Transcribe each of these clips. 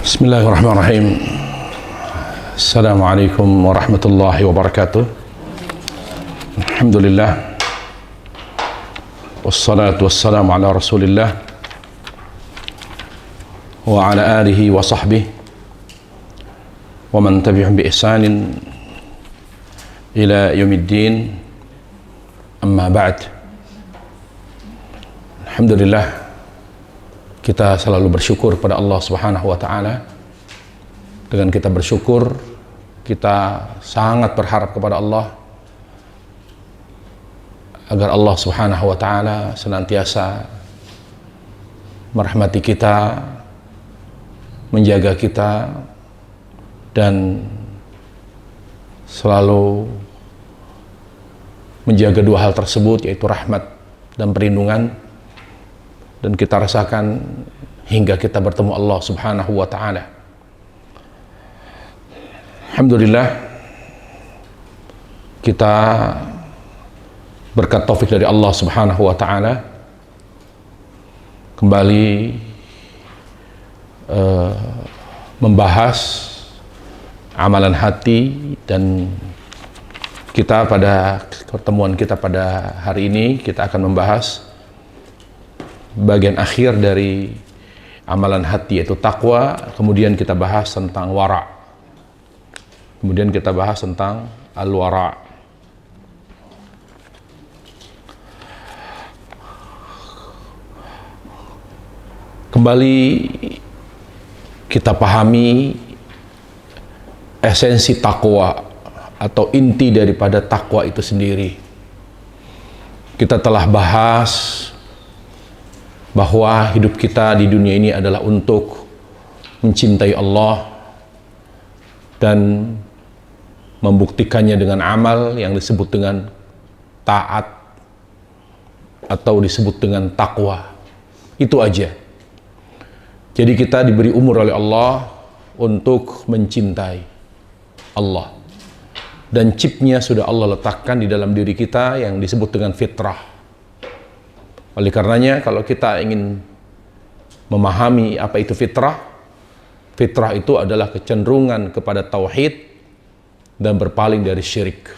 Bismillahirrahmanirrahim. Assalamualaikum warahmatullahi wabarakatuh. Alhamdulillah. Wassalatu wassalamu ala Rasulillah wa ala alihi wa sahbihi wa man tabi'ahum bi ihsanin ila yaumiddin. Amma ba'd. Alhamdulillah, kita selalu bersyukur kepada Allah Subhanahu wa taala. Dengan kita bersyukur, kita sangat berharap kepada Allah agar Allah Subhanahu wa taala senantiasa merahmati kita, menjaga kita, dan selalu menjaga dua hal tersebut, yaitu rahmat dan perlindungan, dan kita rasakan hingga kita bertemu Allah Subhanahu wa taala. Alhamdulillah, kita berkat taufik dari Allah Subhanahu wa taala kembali membahas amalan hati, dan kita pada pertemuan kita pada hari ini kita akan membahas bagian akhir dari amalan hati, yaitu takwa. Kemudian kita bahas tentang wara'. Kemudian kita bahas tentang al-wara'. Kembali kita pahami esensi takwa atau inti daripada takwa itu sendiri. Kita telah bahas bahwa hidup kita di dunia ini adalah untuk mencintai Allah dan membuktikannya dengan amal yang disebut dengan taat atau disebut dengan takwa. Itu aja. Jadi kita diberi umur oleh Allah untuk mencintai Allah, dan chipnya sudah Allah letakkan di dalam diri kita yang disebut dengan fitrah. Oleh karenanya, kalau kita ingin memahami apa itu fitrah, fitrah itu adalah kecenderungan kepada tauhid dan berpaling dari syirik.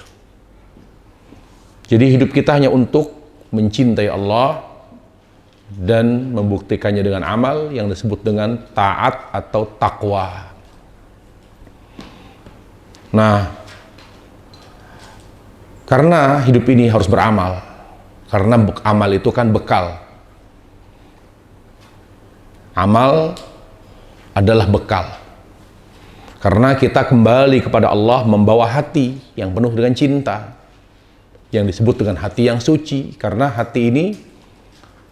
Jadi hidup kita hanya untuk mencintai Allah dan membuktikannya dengan amal yang disebut dengan taat atau takwa. Nah, karena hidup ini harus beramal, karena amal itu kan bekal. Amal adalah bekal. Karena kita kembali kepada Allah membawa hati yang penuh dengan cinta, yang disebut dengan hati yang suci. Karena hati ini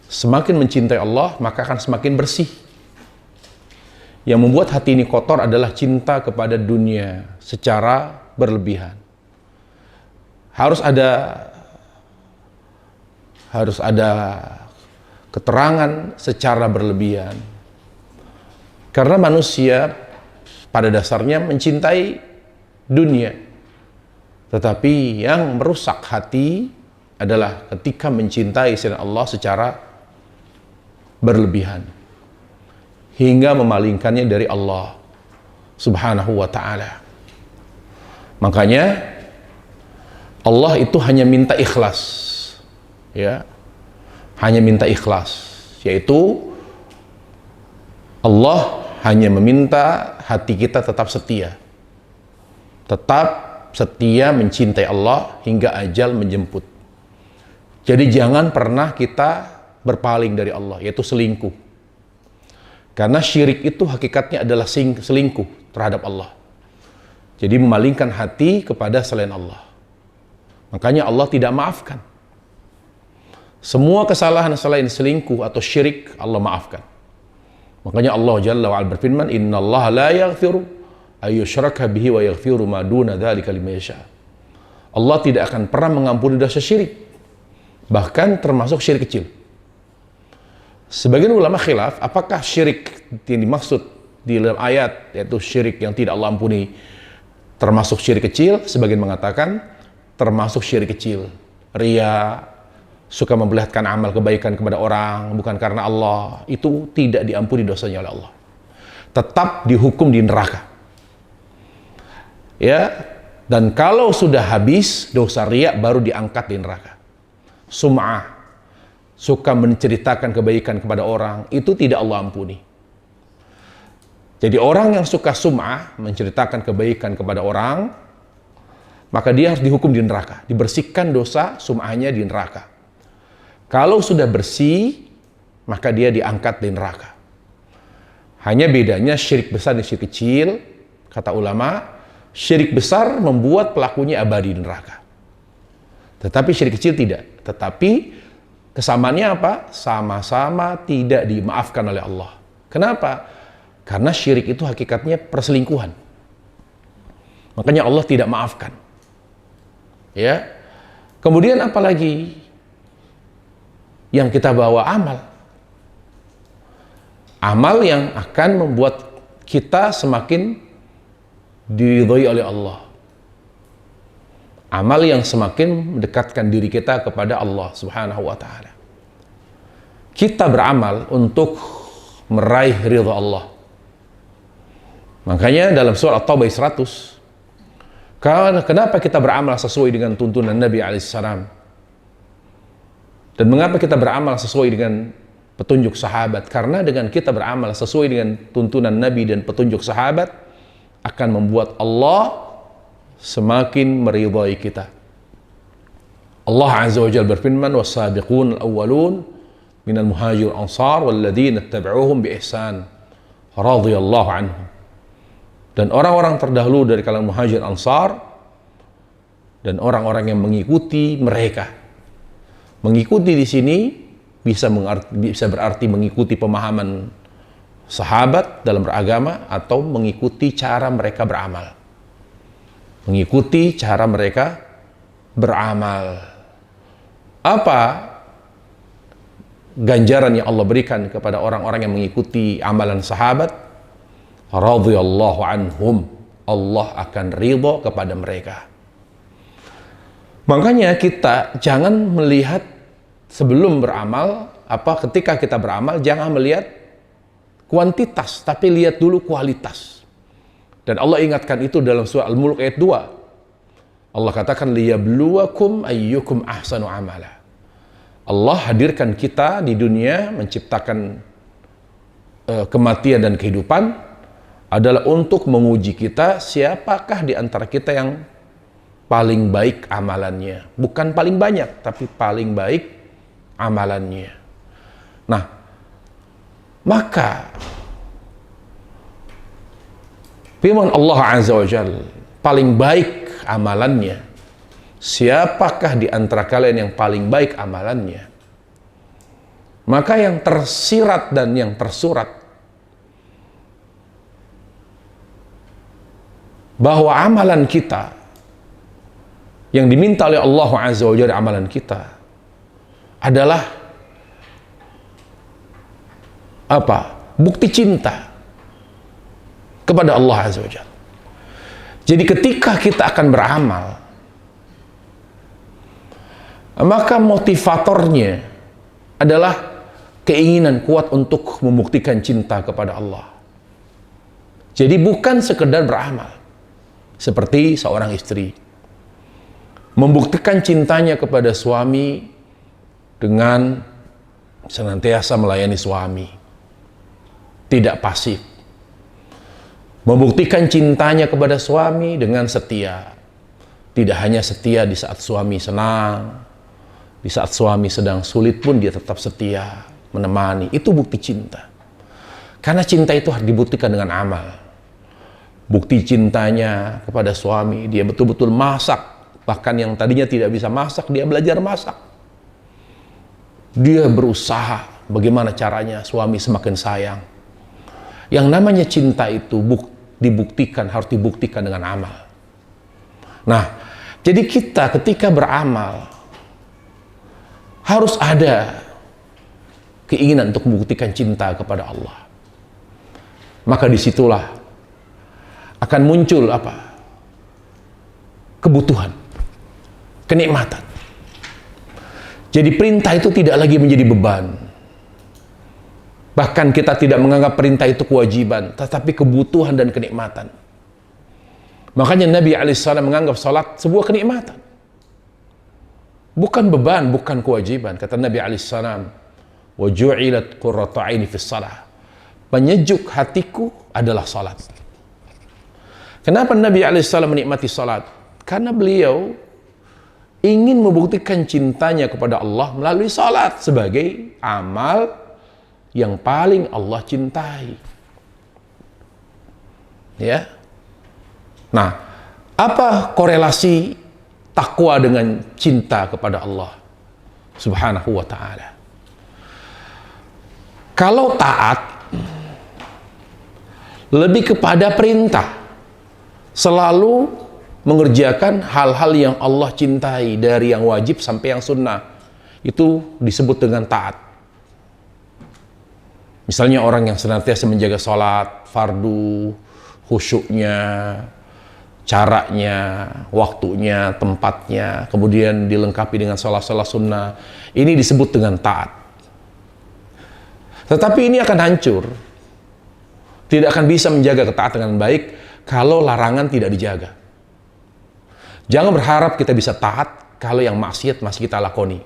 semakin mencintai Allah, maka akan semakin bersih. Yang membuat hati ini kotor adalah cinta kepada dunia secara berlebihan. Harus ada keterangan secara berlebihan. Karena manusia pada dasarnya mencintai dunia. Tetapi yang merusak hati adalah ketika mencintai selain Allah secara berlebihan, hingga memalingkannya dari Allah Subhanahu wa ta'ala. Makanya Allah itu hanya minta ikhlas, ya, hanya minta ikhlas, yaitu Allah hanya meminta hati kita tetap setia mencintai Allah hingga ajal menjemput. Jadi jangan pernah kita berpaling dari Allah, yaitu selingkuh. Karena syirik itu hakikatnya adalah selingkuh terhadap Allah. Jadi memalingkan hati kepada selain Allah. Makanya Allah tidak maafkan. Semua kesalahan selain selingkuh atau syirik Allah maafkan. Makanya Allah Jalla wa'ala berfirman, innallaha la yaghfiru ayyushraka bihi wa yaghfiru ma duna dzalika liman yasha. Allah tidak akan pernah mengampuni dosa syirik, bahkan termasuk syirik kecil. Sebagian ulama khilaf apakah syirik yang dimaksud di dalam ayat, yaitu syirik yang tidak Allah ampuni, termasuk syirik kecil. Sebagian mengatakan termasuk syirik kecil, riya, suka memperlihatkan amal kebaikan kepada orang bukan karena Allah, itu tidak diampuni dosanya oleh Allah. tetap dihukum di neraka. Ya, dan kalau sudah habis dosa riya baru diangkat di neraka. Sum'ah, suka menceritakan kebaikan kepada orang, itu tidak Allah ampuni. Jadi orang yang suka sum'ah, menceritakan kebaikan kepada orang, maka dia harus dihukum di neraka, dibersihkan dosa sum'ahnya di neraka. Kalau sudah bersih, maka dia diangkat di neraka. Hanya bedanya syirik besar dan syirik kecil, kata ulama, syirik besar membuat pelakunya abadi di neraka. Tetapi syirik kecil tidak. Tetapi kesamaannya apa? Sama-sama tidak dimaafkan oleh Allah. Kenapa? Karena syirik itu hakikatnya perselingkuhan. Makanya Allah tidak maafkan. Ya. Kemudian apalagi yang kita bawa amal. Amal yang akan membuat kita semakin diridhoi oleh Allah. Amal yang semakin mendekatkan diri kita kepada Allah Subhanahu wa taala. Kita beramal untuk meraih ridha Allah. Makanya dalam surah At-Taubah 100, kenapa kita beramal sesuai dengan tuntunan Nabi alaihissalam? Dan mengapa kita beramal sesuai dengan petunjuk sahabat? Karena dengan kita beramal sesuai dengan tuntunan Nabi dan petunjuk sahabat akan membuat Allah semakin meridhai kita. Allah Azza wa Jalla berfirman, "Was-sabiqun al-awwalun minal muhajirin ansar walladzina ittaba'uuhum bi ihsan radhiyallahu anhum." Dan orang-orang terdahulu dari kalangan muhajir ansar dan orang-orang yang mengikuti mereka. Mengikuti di sini bisa berarti mengikuti pemahaman sahabat dalam beragama atau mengikuti cara mereka beramal. Mengikuti cara mereka beramal. Apa ganjaran yang Allah berikan kepada orang-orang yang mengikuti amalan sahabat? Radhiyallahu anhum, Allah akan ridha kepada mereka. Makanya kita jangan melihat sebelum beramal, ketika kita beramal jangan melihat kuantitas, tapi lihat dulu kualitas. Dan Allah ingatkan itu dalam surah Al-Mulk ayat 2. Allah katakan liyabluwakum ayyukum ahsanu amala. Allah hadirkan kita di dunia, menciptakan kematian dan kehidupan adalah untuk menguji kita siapakah di antara kita yang paling baik amalannya. Bukan paling banyak, tapi paling baik amalannya. Nah, maka firman Allah Azza wa Jalla, paling baik amalannya. Siapakah di antara kalian yang paling baik amalannya? Maka yang tersirat dan yang tersurat bahwa amalan kita yang diminta oleh Allah Azza wa Jalla, amalan kita adalah bukti cinta kepada Allah Azza wa Jalla. Jadi ketika kita akan beramal, maka motivatornya adalah keinginan kuat untuk membuktikan cinta kepada Allah. Jadi bukan sekedar beramal. Seperti seorang istri membuktikan cintanya kepada suami dengan senantiasa melayani suami, tidak pasif. Membuktikan cintanya kepada suami dengan setia, tidak hanya setia di saat suami senang, di saat suami sedang sulit pun dia tetap setia menemani. Itu bukti cinta. Karena cinta itu harus dibuktikan dengan amal. Bukti cintanya kepada suami, dia betul-betul masak. Bahkan yang tadinya tidak bisa masak, dia belajar masak. Dia berusaha bagaimana caranya suami semakin sayang. Yang namanya cinta itu harus dibuktikan dengan amal. Nah, jadi kita ketika beramal harus ada keinginan untuk membuktikan cinta kepada Allah. Maka disitulah akan muncul kebutuhan, kenikmatan. Jadi perintah itu tidak lagi menjadi beban. Bahkan kita tidak menganggap perintah itu kewajiban, tetapi kebutuhan dan kenikmatan. Makanya Nabi alaihissalam menganggap salat sebuah kenikmatan. Bukan beban, bukan kewajiban. Kata Nabi alaihissalam, "Wa ju'ilat qurratu 'aini fis shalah." Penyejuk hatiku adalah salat. Kenapa Nabi alaihissalam menikmati salat? Karena beliau ingin membuktikan cintanya kepada Allah melalui salat sebagai amal yang paling Allah cintai. Ya. Nah, apa korelasi takwa dengan cinta kepada Allah Subhanahu wa ta'ala? Kalau taat lebih kepada perintah, selalu mengerjakan hal-hal yang Allah cintai, dari yang wajib sampai yang sunnah, itu disebut dengan taat. Misalnya orang yang senantiasa menjaga sholat, fardu, khusyuknya, caranya, waktunya, tempatnya, kemudian dilengkapi dengan sholat-sholat sunnah, ini disebut dengan taat. Tetapi ini akan hancur, tidak akan bisa menjaga ketaatan dengan baik kalau larangan tidak dijaga. Jangan berharap kita bisa taat kalau yang maksiat masih kita lakoni.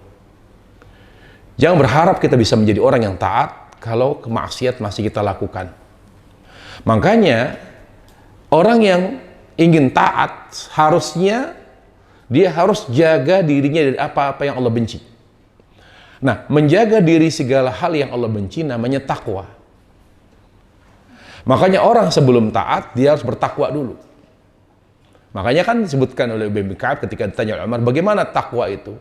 Jangan berharap kita bisa menjadi orang yang taat kalau kemaksiat masih kita lakukan. Makanya orang yang ingin taat harusnya dia harus jaga dirinya dari apa-apa yang Allah benci. Nah, menjaga diri segala hal yang Allah benci namanya takwa. Makanya orang sebelum taat dia harus bertakwa dulu. Makanya kan disebutkan oleh Ubay bin Ka'ab ketika ditanya oleh Umar, bagaimana takwa itu?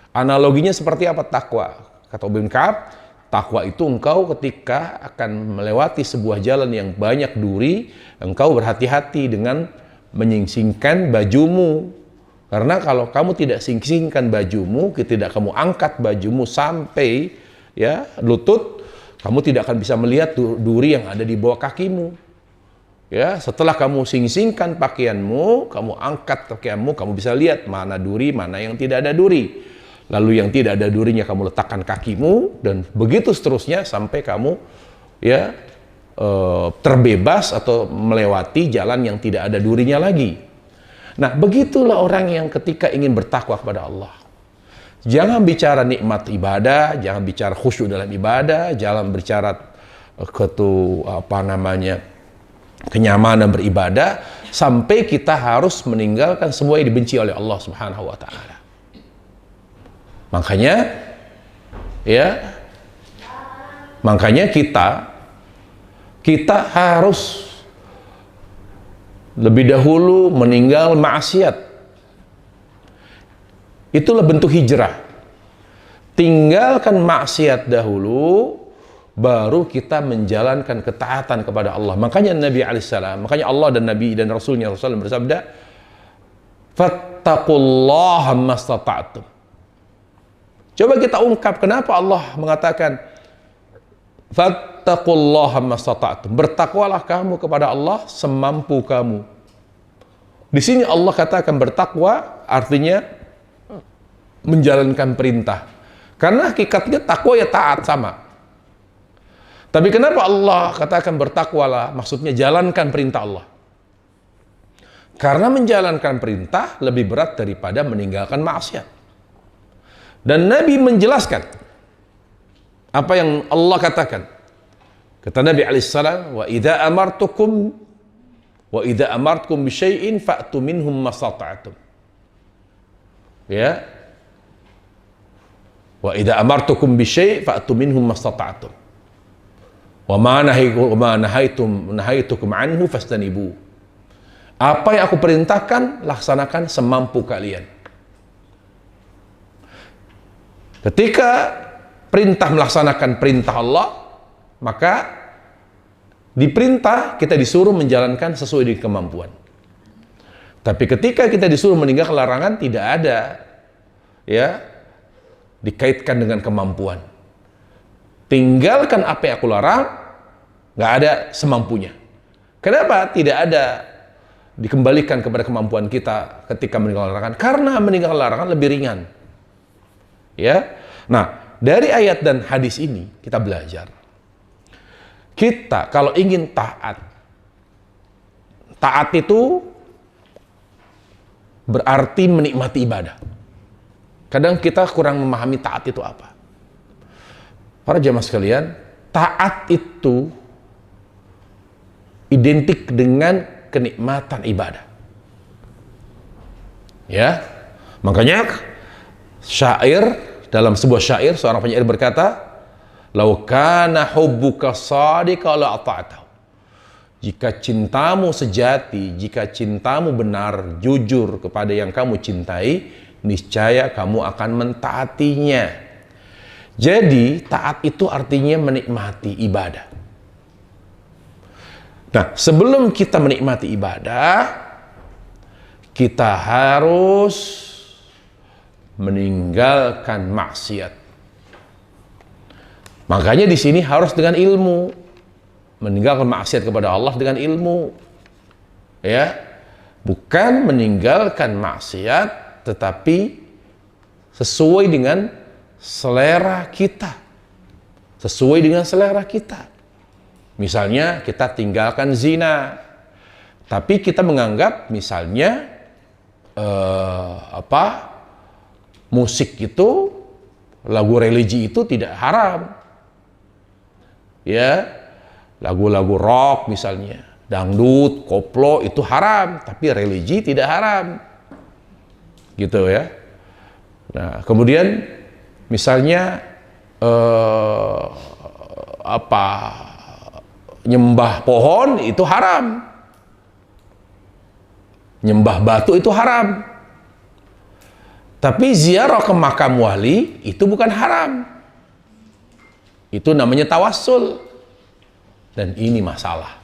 Analoginya seperti apa takwa? Kata Ubay bin Ka'ab, takwa itu engkau ketika akan melewati sebuah jalan yang banyak duri, engkau berhati-hati dengan menyingsingkan bajumu. Karena kalau kamu tidak singsingkan bajumu, tidak kamu angkat bajumu sampai ya lutut, kamu tidak akan bisa melihat duri yang ada di bawah kakimu. Ya, setelah kamu singsingkan pakaianmu, kamu angkat pakaianmu, kamu bisa lihat mana duri, mana yang tidak ada duri. Lalu yang tidak ada durinya kamu letakkan kakimu, dan begitu seterusnya sampai kamu ya terbebas atau melewati jalan yang tidak ada durinya lagi. Nah, begitulah orang yang ketika ingin bertakwa kepada Allah. Jangan bicara nikmat ibadah, jangan bicara khusyuk dalam ibadah, jangan bicara kenyamanan beribadah sampai kita harus meninggalkan semua yang dibenci oleh Allah Subhanahu wa taala. Makanya kita harus lebih dahulu meninggal maksiat. Itulah bentuk hijrah. Tinggalkan maksiat dahulu, baru kita menjalankan ketaatan kepada Allah. Makanya Nabi alaihissalam, makanya Allah dan Nabi dan Rasulnya SAW bersabda, fattaqullaha mastata'tum. Coba kita ungkap kenapa Allah mengatakan fattaqullaha mastata'tum. Bertakwalah kamu kepada Allah semampu kamu. Di sini Allah katakan bertakwa artinya menjalankan perintah. Karena hakikatnya takwa ya taat sama. Tapi kenapa Allah katakan bertakwalah? Maksudnya jalankan perintah Allah. Karena menjalankan perintah lebih berat daripada meninggalkan maksiat. Dan Nabi menjelaskan apa yang Allah katakan. Kata Nabi alaihissalam, wa idza amartukum bi syai'in fa'tu minhum mastata'tum. Ya. Wa idza amartukum bi syai' fa'tu minhum mastata'tum. Wa ma nahaitukum anhu fastanibu. Apa yang aku perintahkan, laksanakan semampu kalian. Ketika perintah melaksanakan perintah Allah, maka diperintah kita disuruh menjalankan sesuai dengan kemampuan. Tapi ketika kita disuruh meninggalkan larangan, tidak ada ya dikaitkan dengan kemampuan. Tinggalkan apa yang aku larang, nggak ada semampunya. Kenapa tidak ada dikembalikan kepada kemampuan kita ketika meninggalkan larangan? Karena meninggalkan larangan lebih ringan. Ya, nah dari ayat dan hadis ini kita belajar Kita kalau ingin taat, taat itu berarti menikmati ibadah. Kadang kita kurang memahami taat itu apa. Para jamaah sekalian, taat itu identik dengan kenikmatan ibadah. Ya, makanya dalam sebuah syair seorang penyair berkata, "Lau kana hubbuka shadiqa la ata'tahu." Jika cintamu sejati, jika cintamu benar, jujur kepada yang kamu cintai, niscaya kamu akan mentaatinya. Jadi, taat itu artinya menikmati ibadah. Nah, sebelum kita menikmati ibadah, kita harus meninggalkan maksiat. Makanya di sini harus dengan ilmu. Meninggalkan maksiat kepada Allah dengan ilmu. Ya. Bukan meninggalkan maksiat tetapi sesuai dengan selera kita. Sesuai dengan selera kita. Misalnya kita tinggalkan zina. Tapi kita menganggap misalnya musik itu, lagu religi itu tidak haram. Ya. Lagu-lagu rock misalnya, dangdut, koplo itu haram, tapi religi tidak haram. Gitu ya. Nah, kemudian misalnya nyembah pohon itu haram. Nyembah batu itu haram. Tapi ziarah ke makam wali itu bukan haram. Itu namanya tawassul. Dan ini masalah.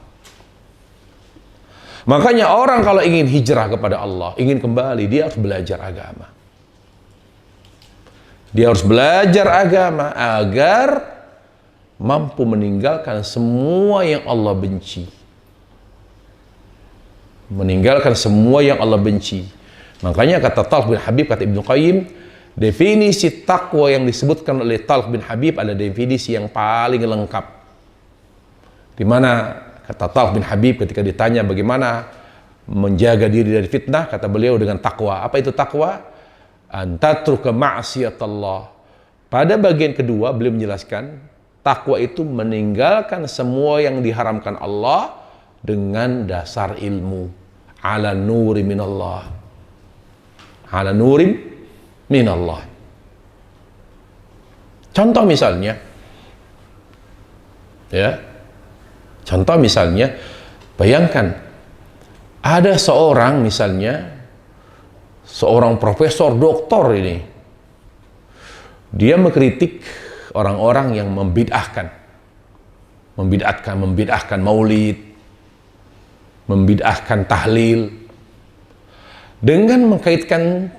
Makanya orang kalau ingin hijrah kepada Allah, ingin kembali, dia harus belajar agama. Dia harus belajar agama agar mampu meninggalkan semua yang Allah benci. Meninggalkan semua yang Allah benci. Makanya kata Talq bin Habib, kata Ibnu Qayyim, definisi takwa yang disebutkan oleh Talq bin Habib adalah definisi yang paling lengkap. Di mana kata Talq bin Habib ketika ditanya bagaimana menjaga diri dari fitnah, kata beliau dengan takwa. Apa itu takwa? Antatruka ma'siyatallah. Pada bagian kedua beliau menjelaskan, takwa itu meninggalkan semua yang diharamkan Allah dengan dasar ilmu. Ala nuri minallah. Ala nurin minallah. Contoh misalnya, ya. Contoh misalnya, bayangkan ada seorang misalnya, seorang profesor doktor ini, dia mengkritik orang-orang yang membid'ahkan maulid, membid'ahkan tahlil, dengan mengkaitkan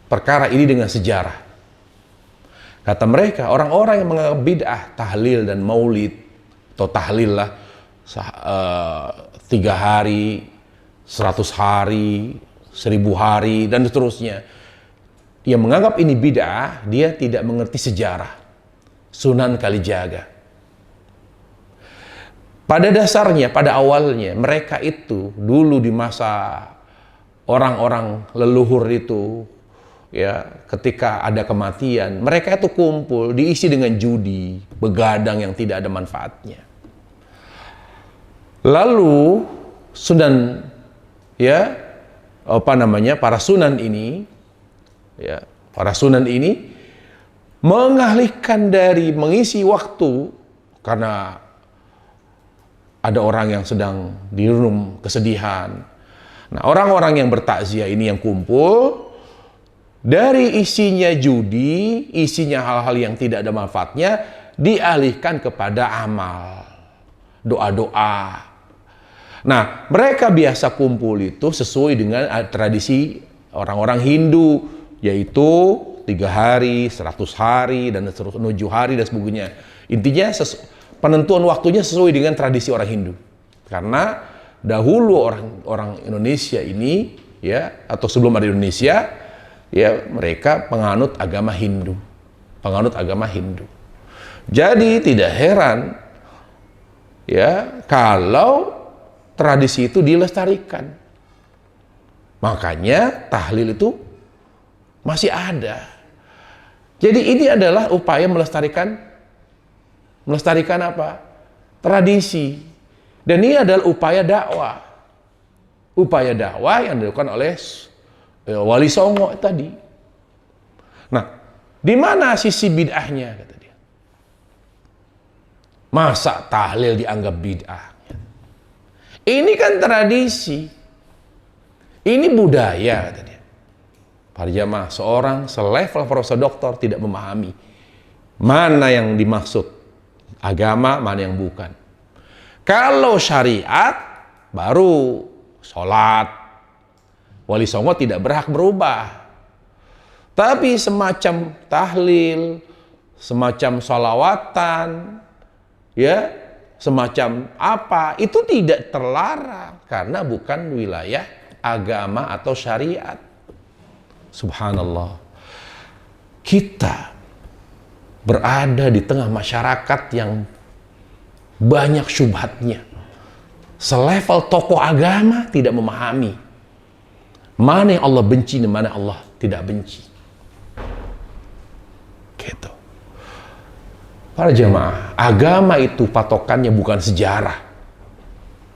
perkara ini dengan sejarah. Kata mereka, orang-orang yang menganggap bid'ah tahlil dan maulid, atau tahlil lah, 3 hari, 100 hari, 1000 hari, dan seterusnya. Yang menganggap ini bid'ah, dia tidak mengerti sejarah. Sunan Kalijaga. Pada dasarnya, pada awalnya, mereka itu dulu di masa orang-orang leluhur itu, ya, ketika ada kematian, mereka itu kumpul, diisi dengan judi, begadang yang tidak ada manfaatnya. Lalu sunan, ya, para sunan ini, ya, para sunan ini mengalihkan dari mengisi waktu, karena ada orang yang sedang dirunum kesedihan. Nah, orang-orang yang bertakziah ini yang kumpul, dari isinya judi, isinya hal-hal yang tidak ada manfaatnya, dialihkan kepada amal, doa-doa. Nah, mereka biasa kumpul itu sesuai dengan tradisi orang-orang Hindu, yaitu 3 hari, 100 hari, dan seterusnya, 7 hari, dan sebagainya. Intinya penentuan waktunya sesuai dengan tradisi orang Hindu. Karena dahulu orang Indonesia ini, ya, atau sebelum ada Indonesia, ya, mereka penganut agama Hindu. Jadi tidak heran ya kalau tradisi itu dilestarikan. Makanya tahlil itu masih ada. Jadi ini adalah upaya melestarikan apa? Tradisi. Dan ini adalah upaya dakwah. Upaya dakwah yang dilakukan oleh Wali Songo tadi. Nah, di mana sisi bid'ahnya kata dia? Masa tahlil dianggap bid'ah? Ini kan tradisi. Ini budaya kata dia. Para jamaah, seorang selevel profesor doktor tidak memahami mana yang dimaksud agama, mana yang bukan. Kalau syariat baru sholat, Wali Songo tidak berhak berubah. Tapi semacam tahlil, semacam sholawatan, ya, semacam apa, itu tidak terlarang karena bukan wilayah agama atau syariat. Subhanallah. Kita berada di tengah masyarakat yang banyak syubhatnya. Selevel tokoh agama tidak memahami mana yang Allah benci dan mana Allah tidak benci. Gitu. Para jemaah, agama itu patokannya bukan sejarah.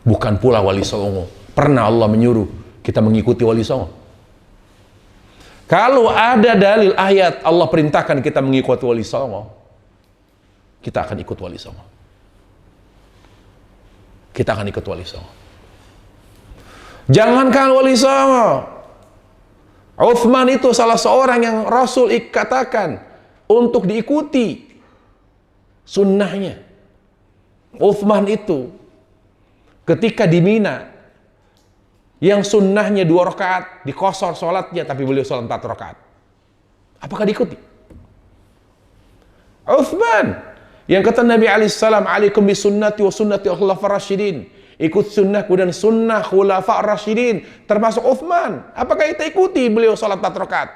Bukan pula Wali Songo. Pernah Allah menyuruh kita mengikuti Wali Songo? Kalau ada dalil ayat Allah perintahkan kita mengikuti Wali Songo, kita akan ikut Wali Songo. Kita akan ikut Wali Songo. Jangankan Wali Songo, Uthman itu salah seorang yang Rasul katakan untuk diikuti sunnahnya. Uthman itu ketika di Mina, yang sunnahnya 2 rakaat, dikosor sholatnya, tapi beliau sholat 4 rakaat. Apakah diikuti? Uthman, yang kata Nabi alaihissalam, alaikum bi sunnati wa sunnati khulafar rasyidin. Ikut sunnahku dan sunnah khulafar rasyidin, termasuk Uthman. Apakah kita ikuti beliau sholat 4 rakaat?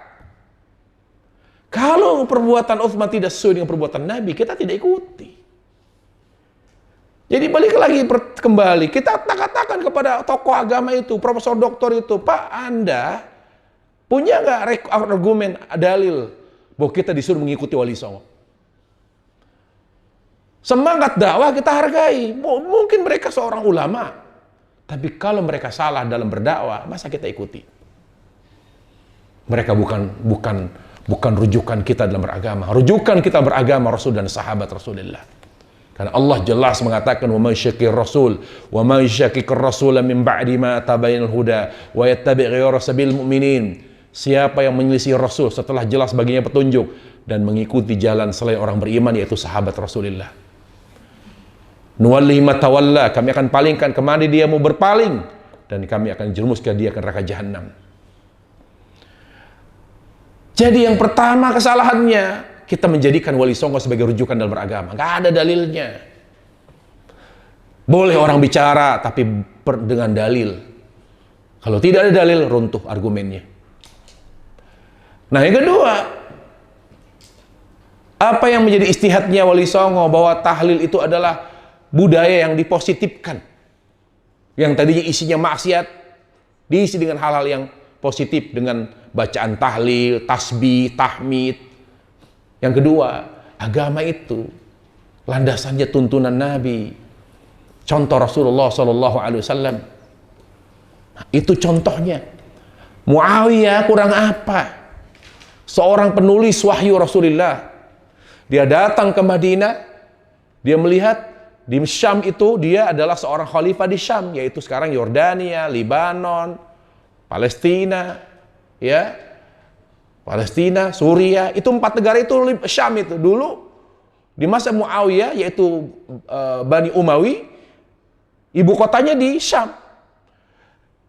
Kalau perbuatan Uthman tidak sesuai dengan perbuatan Nabi, kita tidak ikuti. Jadi balik lagi kembali, kita katakan kepada tokoh agama itu, profesor doktor itu, Pak, Anda punya nggak argumen, dalil bahwa kita disuruh mengikuti Wali Songo? Semangat dakwah kita hargai. Mungkin mereka seorang ulama, tapi kalau mereka salah dalam berdakwah, masa kita ikuti? Mereka bukan rujukan kita dalam beragama. Rujukan kita beragama Rasul dan sahabat Rasulullah. Karena Allah jelas mengatakan, wa may syakir rasul wa may syakikir rasul min ba'di ma tabayyana al-huda wa yattabi' ghayra sabil mu'minin. Siapa yang menyelisih Rasul setelah jelas baginya petunjuk dan mengikuti jalan selain orang beriman, yaitu sahabat Rasulullah, nuwallihi ma tawalla, kami akan palingkan kemana dia mau berpaling, dan kami akan jerumuskan dia ke neraka jahanam. Jadi yang pertama kesalahannya, kita menjadikan Wali Songo sebagai rujukan dalam beragama. Nggak ada dalilnya. Boleh orang bicara, tapi dengan dalil. Kalau tidak ada dalil, runtuh argumennya. Nah, yang kedua, apa yang menjadi istihadnya Wali Songo bahwa tahlil itu adalah budaya yang dipositifkan. Yang tadinya isinya maksiat, diisi dengan hal-hal yang positif, dengan bacaan tahlil, tasbih, tahmid. Yang kedua, agama itu landasannya tuntunan Nabi, contoh Rasulullah SAW. Nah, itu contohnya. Muawiyah kurang apa? Seorang penulis wahyu Rasulullah. Dia datang ke Madinah, dia melihat di Syam itu dia adalah seorang khalifah di Syam, yaitu sekarang Yordania, Libanon, Palestina, ya. Palestina, Suria, itu 4 negara itu Syam itu. Dulu di masa Muawiyah, yaitu Bani Umawi, ibu kotanya di Syam.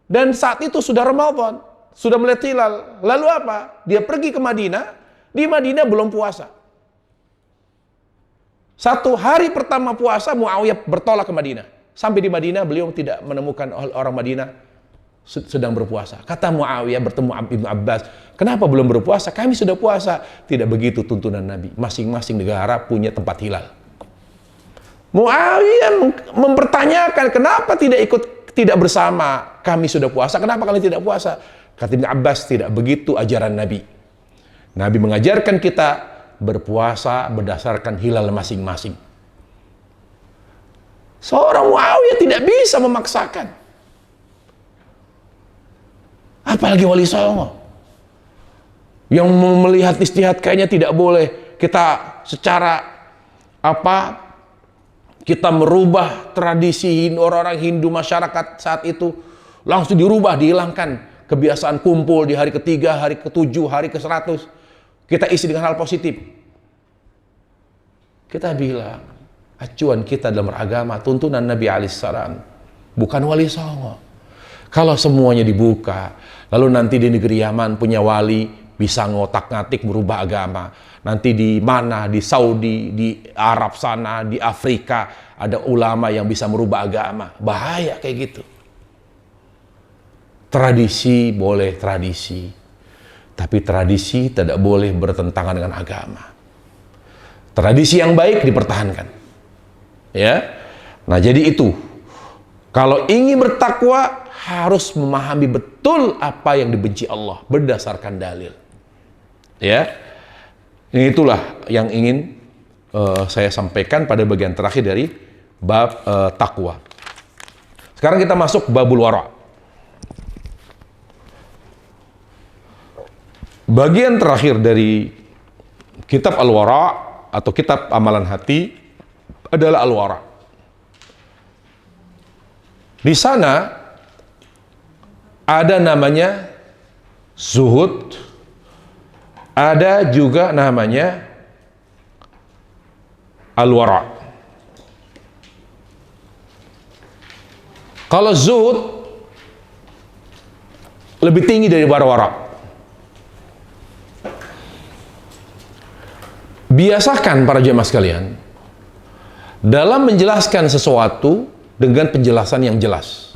Dan saat itu sudah Ramadan, sudah mulai hilal. Lalu apa? Dia pergi ke Madinah, di Madinah belum puasa. 1 hari pertama puasa, Muawiyah bertolak ke Madinah. Sampai di Madinah, beliau tidak menemukan orang Madinah sedang berpuasa. Kata Muawiyah bertemu Ibnu Abbas, kenapa belum berpuasa? Kami sudah puasa. Tidak begitu tuntunan Nabi. Masing-masing negara punya tempat hilal. Muawiyah mempertanyakan, kenapa tidak bersama? Kami sudah puasa, kenapa kalian tidak puasa? Kata Ibn Abbas, tidak begitu ajaran Nabi. Nabi mengajarkan kita berpuasa berdasarkan hilal masing-masing. Seorang Muawiyah tidak bisa memaksakan. Apalagi Wali Songo yang melihat istihad kayaknya tidak boleh kita secara kita merubah tradisi orang-orang Hindu masyarakat saat itu, langsung dirubah, dihilangkan kebiasaan kumpul di hari ketiga, hari ke-7, hari ke-100. Kita isi dengan hal positif. Kita bilang, acuan kita dalam beragama tuntunan Nabi alaihissalam, bukan Wali Songo. Kalau semuanya dibuka, lalu nanti di negeri Yaman punya wali bisa ngotak-ngatik berubah agama. Nanti di mana, di Saudi, di Arab sana, di Afrika ada ulama yang bisa merubah agama. Bahaya kayak gitu. Tradisi boleh tradisi, tapi tradisi tidak boleh bertentangan dengan agama. Tradisi yang baik dipertahankan. Ya. Nah, jadi itu. Kalau ingin bertakwa harus memahami betul apa yang dibenci Allah berdasarkan dalil. Ya. Itulah yang ingin saya sampaikan pada bagian terakhir dari bab takwa. Sekarang kita masuk babul wara. Bagian terakhir dari kitab Al-Wara atau kitab amalan hati adalah Al-Wara. Di sana ada namanya zuhud, ada juga namanya Al-Wara. Kalau zuhud lebih tinggi dari wara. Biasakan para jemaah sekalian dalam menjelaskan sesuatu dengan penjelasan yang jelas,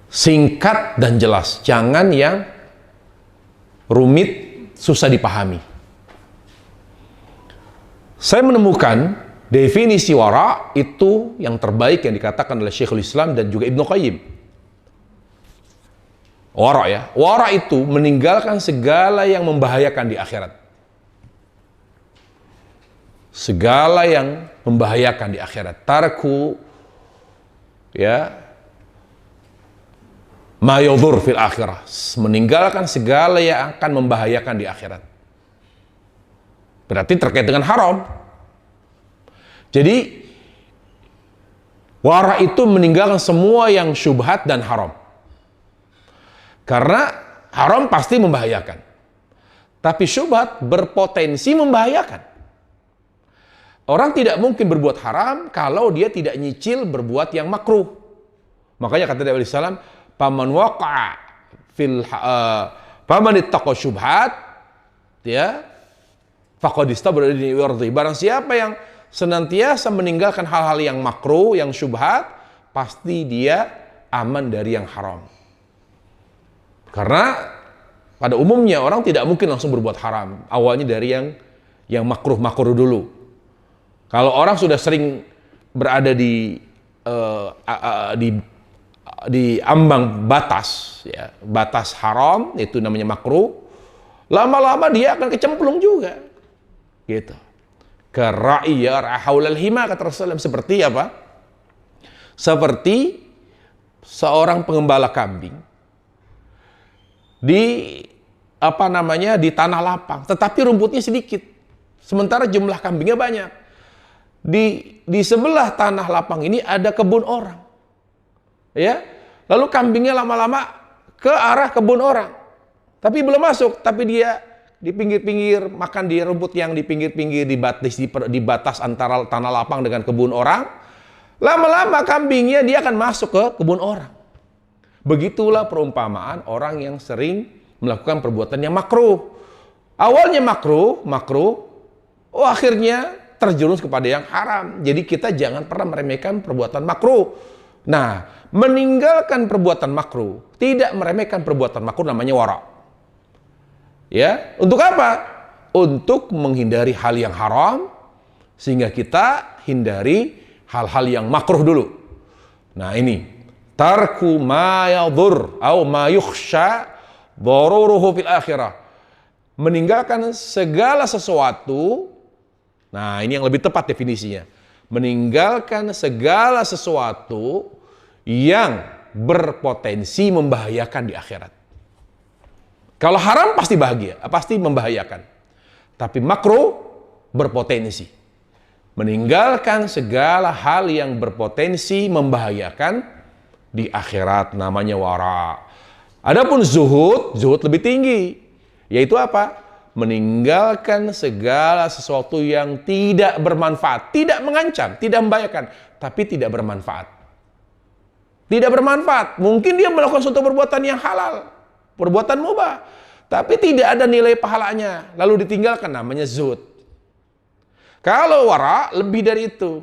singkat dan jelas, jangan yang rumit, susah dipahami. Saya menemukan definisi wara itu yang terbaik yang dikatakan oleh Syekhul Islam dan juga Ibnu Qayyim. Wara ya, wara itu meninggalkan segala yang membahayakan di akhirat. Segala yang membahayakan di akhirat. Tarku ya ma yadhur fil akhirah, meninggalkan segala yang akan membahayakan di akhirat. Berarti terkait dengan haram. Jadi wara itu meninggalkan semua yang syubhat dan haram. Karena haram pasti membahayakan. Tapi syubhat berpotensi membahayakan. Orang tidak mungkin berbuat haram kalau dia tidak nyicil berbuat yang makruh. Makanya kata Nabi SAW, paman waqa'a fil paman ittaqa syubhat ya faqad istabra li wardi. Barang siapa yang senantiasa meninggalkan hal-hal yang makruh, yang syubhat, pasti dia aman dari yang haram. Karena pada umumnya orang tidak mungkin langsung berbuat haram. Awalnya dari yang makruh-makruh dulu. Kalau orang sudah sering berada di ambang batas, ya, batas haram, itu namanya makruh, lama-lama dia akan kecemplung juga. Gitu. Kara'iya haulal hima, kata Rasulullah. Seperti apa? Seperti seorang pengembala kambing di di tanah lapang, tetapi rumputnya sedikit, sementara jumlah kambingnya banyak. Di sebelah tanah lapang ini ada kebun orang, ya. Lalu kambingnya lama-lama ke arah kebun orang, tapi belum masuk. Tapi dia di pinggir-pinggir makan di rumput yang di pinggir-pinggir di batas antara tanah lapang dengan kebun orang. Lama-lama kambingnya dia akan masuk ke kebun orang. Begitulah perumpamaan orang yang sering melakukan perbuatan yang makruh. Awalnya makruh, akhirnya terjerumus kepada yang haram. Jadi kita jangan pernah meremehkan perbuatan makruh. Nah, meninggalkan perbuatan makruh, tidak meremehkan perbuatan makruh namanya wara. Ya, untuk apa? Untuk menghindari hal yang haram, sehingga kita hindari hal-hal yang makruh dulu. Nah ini, tarku ma yadur atau ma yukhsha daruruhu fil akhirah. Meninggalkan segala sesuatu, nah ini yang lebih tepat definisinya. Meninggalkan segala sesuatu yang berpotensi membahayakan di akhirat. Kalau haram pasti bahagia, pasti membahayakan. Tapi makruh berpotensi. Meninggalkan segala hal yang berpotensi membahayakan di akhirat, namanya wara. Adapun zuhud lebih tinggi. Yaitu apa? Meninggalkan segala sesuatu yang tidak bermanfaat, tidak mengancam, tidak membahayakan, tapi tidak bermanfaat. Tidak bermanfaat. Mungkin dia melakukan suatu perbuatan yang halal, perbuatan mubah, tapi tidak ada nilai pahalanya, lalu ditinggalkan, namanya zuhud. Kalau wara lebih dari itu,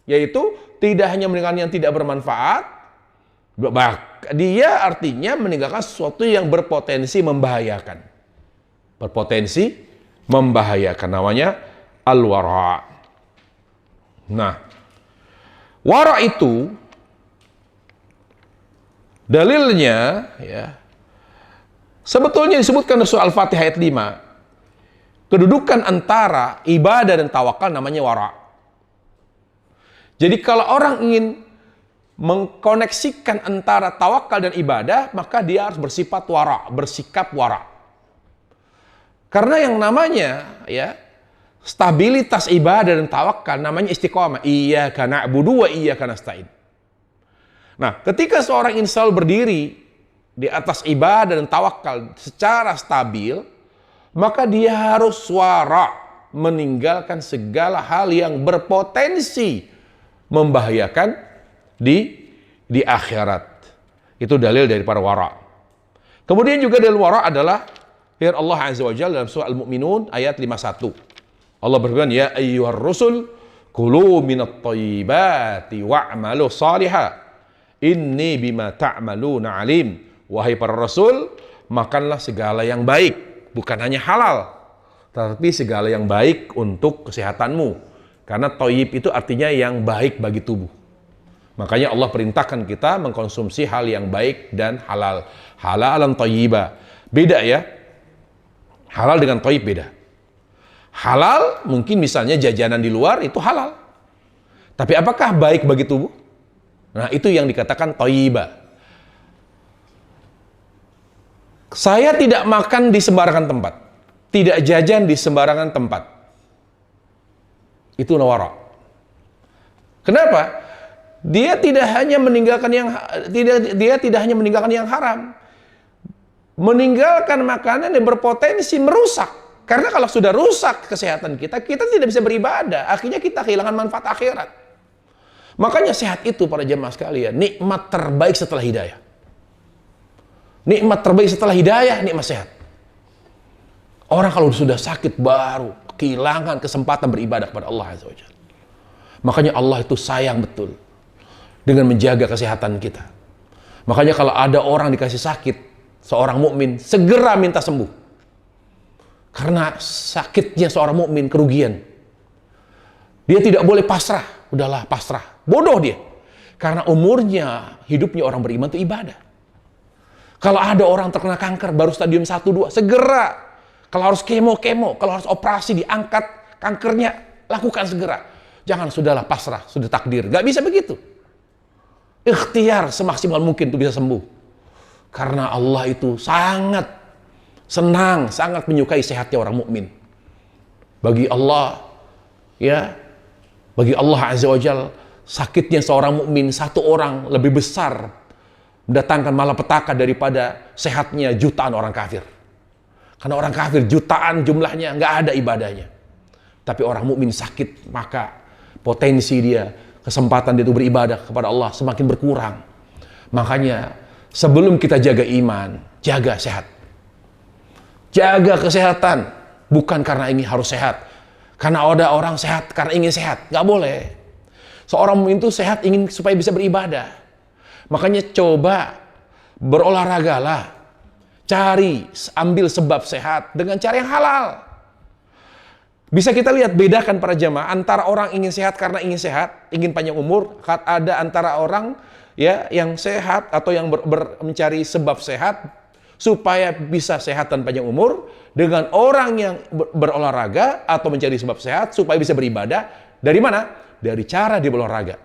yaitu tidak hanya meninggalkan yang tidak bermanfaat, dia artinya meninggalkan sesuatu yang berpotensi membahayakan. Berpotensi membahayakan, namanya al-wara. Nah, wara itu dalilnya ya, sebetulnya disebutkan dalam surah Al-Fatihah ayat 5. Kedudukan antara ibadah dan tawakal namanya wara. Jadi kalau orang ingin mengkoneksikan antara tawakal dan ibadah, maka dia harus bersifat wara, bersikap wara. Karena yang namanya ya stabilitas ibadah dan tawakal namanya istiqomah. Iyyaka na'budu wa iyyaka nasta'in. Nah, ketika seorang insya Allah berdiri di atas ibadah dan tawakal secara stabil, maka dia harus wara, meninggalkan segala hal yang berpotensi membahayakan di akhirat. Itu dalil dari para wara. Kemudian juga dalil wara adalah firman Allah Azza wa Jalla dalam surah Al-Mu'minun ayat 51. Allah berfirman, ya ayyuhar rusul kulu minat thayyibati wa'malu salihah inni bima ta'maluna alim. Wahai para rasul, makanlah segala yang baik, bukan hanya halal, tapi segala yang baik untuk kesehatanmu. Karena thayyib itu artinya yang baik bagi tubuh. Makanya Allah perintahkan kita mengkonsumsi hal yang baik dan halal. Halalan thayyiba. Beda ya. Halal dengan thayyib beda. Halal mungkin misalnya jajanan di luar itu halal. Tapi apakah baik bagi tubuh? Nah, itu yang dikatakan thayyibah. Saya tidak makan di sembarangan tempat. Tidak jajan di sembarangan tempat. Itu wara. Kenapa? Dia tidak hanya meninggalkan yang haram. Meninggalkan makanan yang berpotensi merusak. Karena kalau sudah rusak kesehatan kita tidak bisa beribadah. Akhirnya kita kehilangan manfaat akhirat. Makanya sehat itu para jemaah sekalian, nikmat terbaik setelah hidayah. Nikmat terbaik setelah hidayah, nikmat sehat. Orang kalau sudah sakit baru kehilangan kesempatan beribadah kepada Allah Azza wa Jalla. Makanya Allah itu sayang betul dengan menjaga kesehatan kita. Makanya kalau ada orang dikasih sakit, seorang mukmin segera minta sembuh. Karena sakitnya seorang mukmin kerugian. Dia tidak boleh pasrah, udahlah pasrah. Bodoh dia. Karena umurnya, hidupnya orang beriman itu ibadah. Kalau ada orang terkena kanker baru stadium 1 2, segera. Kalau harus kemo, kalau harus operasi diangkat kankernya, lakukan segera. Jangan sudahlah pasrah, sudah takdir. Gak bisa begitu. Ikhtiar semaksimal mungkin untuk bisa sembuh. Karena Allah itu sangat senang, sangat menyukai sehatnya orang mukmin. Bagi Allah, ya, bagi Allah Azza wa Jalla, sakitnya seorang mukmin satu orang lebih besar mendatangkan malapetaka daripada sehatnya jutaan orang kafir. Karena orang kafir jutaan jumlahnya, nggak ada ibadahnya. Tapi orang mukmin sakit, maka potensi dia, kesempatan dia itu beribadah kepada Allah semakin berkurang. Makanya sebelum kita jaga iman, jaga sehat. Jaga kesehatan, bukan karena ingin harus sehat. Karena ada orang sehat karena ingin sehat, nggak boleh. Seorang mukmin itu sehat ingin supaya bisa beribadah. Makanya coba berolahragalah, ambil sebab sehat dengan cara yang halal. Bisa kita lihat, bedakan para jamaah antara orang ingin sehat karena ingin sehat, ingin panjang umur, ada antara orang ya yang sehat atau yang mencari sebab sehat supaya bisa sehat dan panjang umur, dengan orang yang berolahraga atau mencari sebab sehat supaya bisa beribadah. Dari mana? Dari cara dia berolahraga.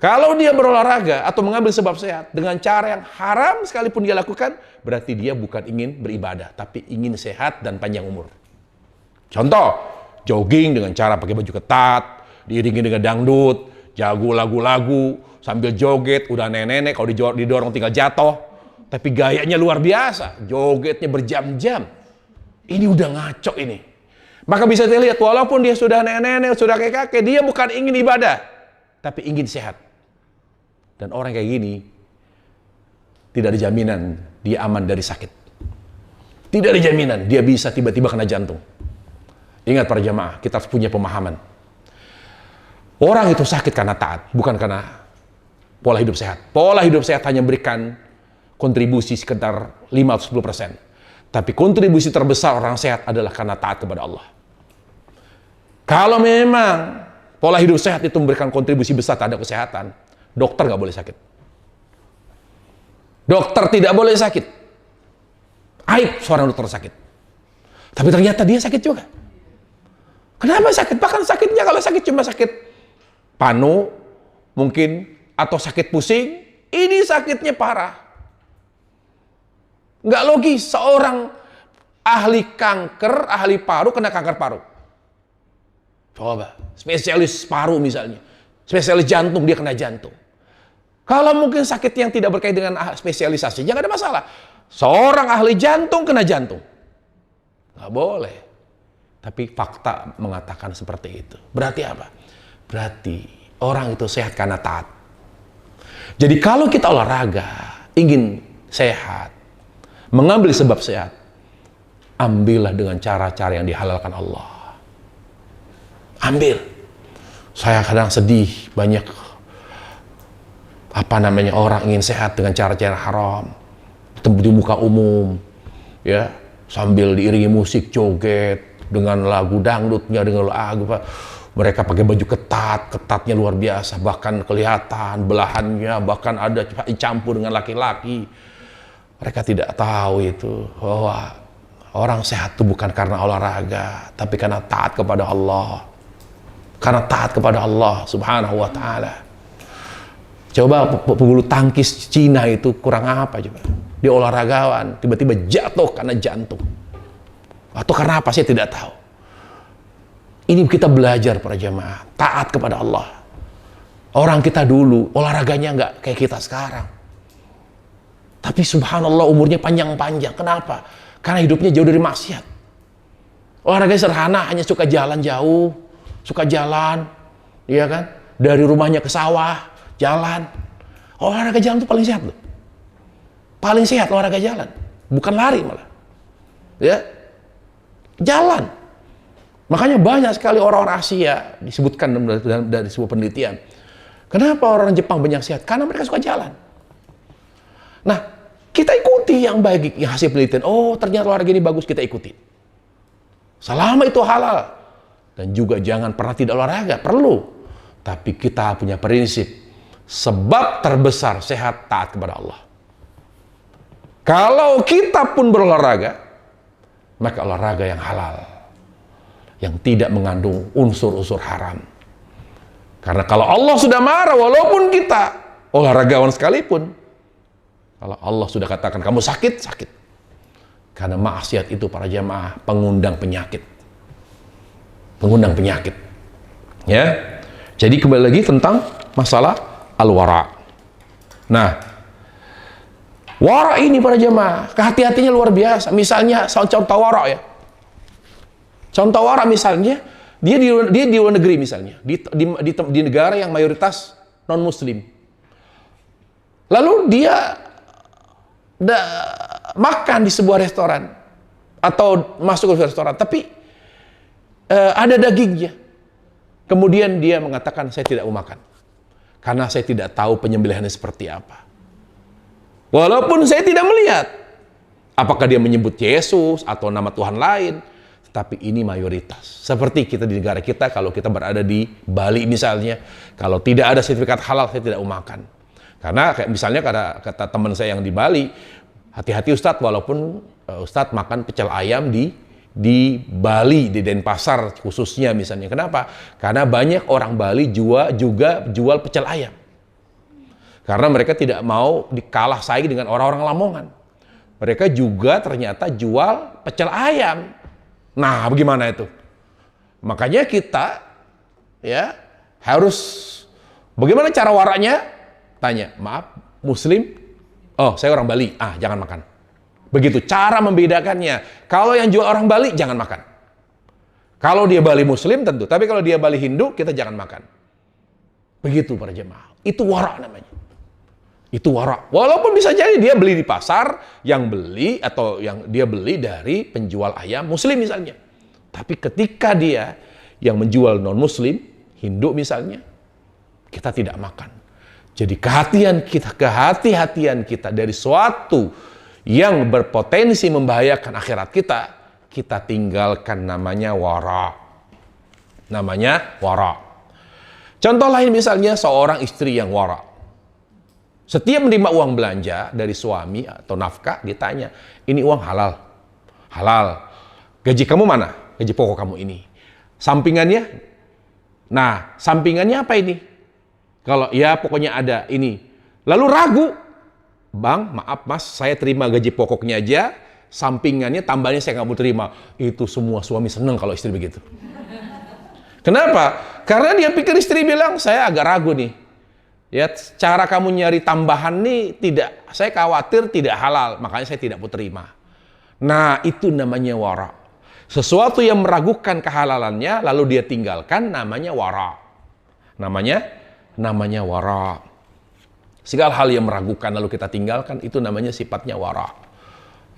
Kalau dia berolahraga atau mengambil sebab sehat dengan cara yang haram sekalipun dia lakukan, berarti dia bukan ingin beribadah, tapi ingin sehat dan panjang umur. Contoh, jogging dengan cara pakai baju ketat, diiringi dengan dangdut, jago lagu-lagu, sambil joget, udah nenek-nenek, kalau didorong tinggal jatuh. Tapi gayanya luar biasa, jogetnya berjam-jam. Ini udah ngaco ini. Maka bisa dilihat, walaupun dia sudah nenek-nenek, sudah kakek-kakek, dia bukan ingin ibadah, tapi ingin sehat. Dan orang kayak gini, tidak ada jaminan dia aman dari sakit. Tidak ada jaminan dia bisa tiba-tiba kena jantung. Ingat para jamaah, kita harus punya pemahaman. Orang itu sakit karena taat, bukan karena pola hidup sehat. Pola hidup sehat hanya memberikan kontribusi sekitar 5-10%. Tapi kontribusi terbesar orang sehat adalah karena taat kepada Allah. Kalau memang pola hidup sehat itu memberikan kontribusi besar terhadap kesehatan, dokter nggak boleh sakit. Dokter tidak boleh sakit. Aib seorang dokter sakit. Tapi ternyata dia sakit juga. Kenapa sakit? Bahkan sakitnya kalau sakit cuma sakit panu, mungkin, atau sakit pusing, ini sakitnya parah. Nggak logis seorang ahli kanker, ahli paru kena kanker paru. Coba, spesialis paru misalnya, spesialis jantung dia kena jantung. Kalau mungkin sakit yang tidak berkait dengan spesialisasi, jangan ada masalah. Seorang ahli jantung kena jantung, nggak boleh. Tapi fakta mengatakan seperti itu. Berarti apa? Berarti orang itu sehat karena taat. Jadi kalau kita olahraga, ingin sehat, mengambil sebab sehat, ambillah dengan cara-cara yang dihalalkan Allah. Ambil. Saya kadang sedih, banyak orang ingin sehat dengan cara-cara haram, di muka umum, ya, sambil diiringi musik, joget dengan lagu dangdutnya, dengan lagu, mereka pakai baju ketat, ketatnya luar biasa, bahkan kelihatan belahannya, bahkan ada campur dengan laki-laki. Mereka tidak tahu itu bahwa orang sehat itu bukan karena olahraga, tapi karena taat kepada Allah. Karena taat kepada Allah Subhanahu wa Ta'ala. Coba pebulu tangkis Cina itu kurang apa coba? Dia olahragawan, tiba-tiba jatuh karena jantung. Atau karena apa, saya tidak tahu. Ini kita belajar para jamaah, taat kepada Allah. Orang kita dulu olahraganya nggak kayak kita sekarang. Tapi subhanallah umurnya panjang-panjang. Kenapa? Karena hidupnya jauh dari maksiat. Olahraga sederhana, hanya suka jalan jauh, suka jalan, iya kan? Dari rumahnya ke sawah, jalan. Olahraga jalan itu paling sehat loh. Paling sehat olahraga jalan, bukan lari malah. Ya, jalan. Makanya banyak sekali orang-orang Asia disebutkan dari sebuah penelitian. Kenapa orang Jepang banyak sehat? Karena mereka suka jalan. Nah, kita ikuti yang baik, yang hasil penelitian. Oh, ternyata olahraga ini bagus, kita ikuti. Selama itu halal. Dan juga jangan pernah tidak olahraga, perlu. Tapi kita punya prinsip, sebab terbesar sehat taat kepada Allah. Kalau kita pun berolahraga, maka olahraga yang halal, yang tidak mengandung unsur-unsur haram. Karena kalau Allah sudah marah, walaupun kita olahragawan sekalipun, kalau Allah sudah katakan kamu sakit, sakit. Karena maksiat itu para jamaah pengundang penyakit. Pengundang penyakit. Ya. Jadi kembali lagi tentang masalah al-wara. Nah, wara ini para jamaah, kehati-hatinya luar biasa. Misalnya contoh wara ya. Contoh wara misalnya, dia di luar negeri misalnya, di negara yang mayoritas non muslim. Lalu dia makan di sebuah restoran atau masuk ke restoran, tapi ada dagingnya. Kemudian dia mengatakan saya tidak mau makan karena saya tidak tahu penyembelihannya seperti apa. Walaupun saya tidak melihat apakah dia menyebut Yesus atau nama Tuhan lain, tapi ini mayoritas. Seperti kita di negara kita, kalau kita berada di Bali misalnya, kalau tidak ada sertifikat halal, saya tidak mau makan. Karena kayak misalnya kata teman saya yang di Bali, hati-hati Ustadz, walaupun Ustadz makan pecel ayam di Bali, di Denpasar khususnya misalnya. Kenapa? Karena banyak orang Bali juga jual pecel ayam. Karena mereka tidak mau dikalah saing dengan orang-orang Lamongan. Mereka juga ternyata jual pecel ayam. Nah, bagaimana itu? Makanya kita ya harus, bagaimana cara waraknya? Tanya, maaf, Muslim? Oh, saya orang Bali. Ah, jangan makan. Begitu cara membedakannya. Kalau yang jual orang Bali, jangan makan. Kalau dia Bali Muslim tentu, tapi kalau dia Bali Hindu, kita jangan makan. Begitu para jemaah. Itu warak namanya. Itu warak. Walaupun bisa jadi dia beli di pasar, yang beli atau yang dia beli dari penjual ayam Muslim misalnya. Tapi ketika dia yang menjual non-Muslim, Hindu misalnya, kita tidak makan. Jadi kehati-hatian kita dari suatu yang berpotensi membahayakan akhirat kita tinggalkan, namanya wara. Namanya wara. Contoh lain misalnya seorang istri yang wara. Setiap menerima uang belanja dari suami atau nafkah, ditanya, ini uang halal? Halal. Gaji kamu mana? Gaji pokok kamu ini. Sampingannya? Nah, sampingannya apa ini? Kalau ya pokoknya ada ini. Lalu ragu. Bang, maaf mas, saya terima gaji pokoknya aja, sampingannya tambahnya saya nggak mau terima. Itu semua suami seneng kalau istri begitu. Kenapa? Karena dia pikir istri bilang, saya agak ragu nih. Ya, cara kamu nyari tambahan nih tidak, saya khawatir tidak halal, makanya saya tidak mau terima. Nah, itu namanya wara. Sesuatu yang meragukan kehalalannya lalu dia tinggalkan, namanya wara. Namanya wara. Segala hal yang meragukan lalu kita tinggalkan, itu namanya sifatnya wara.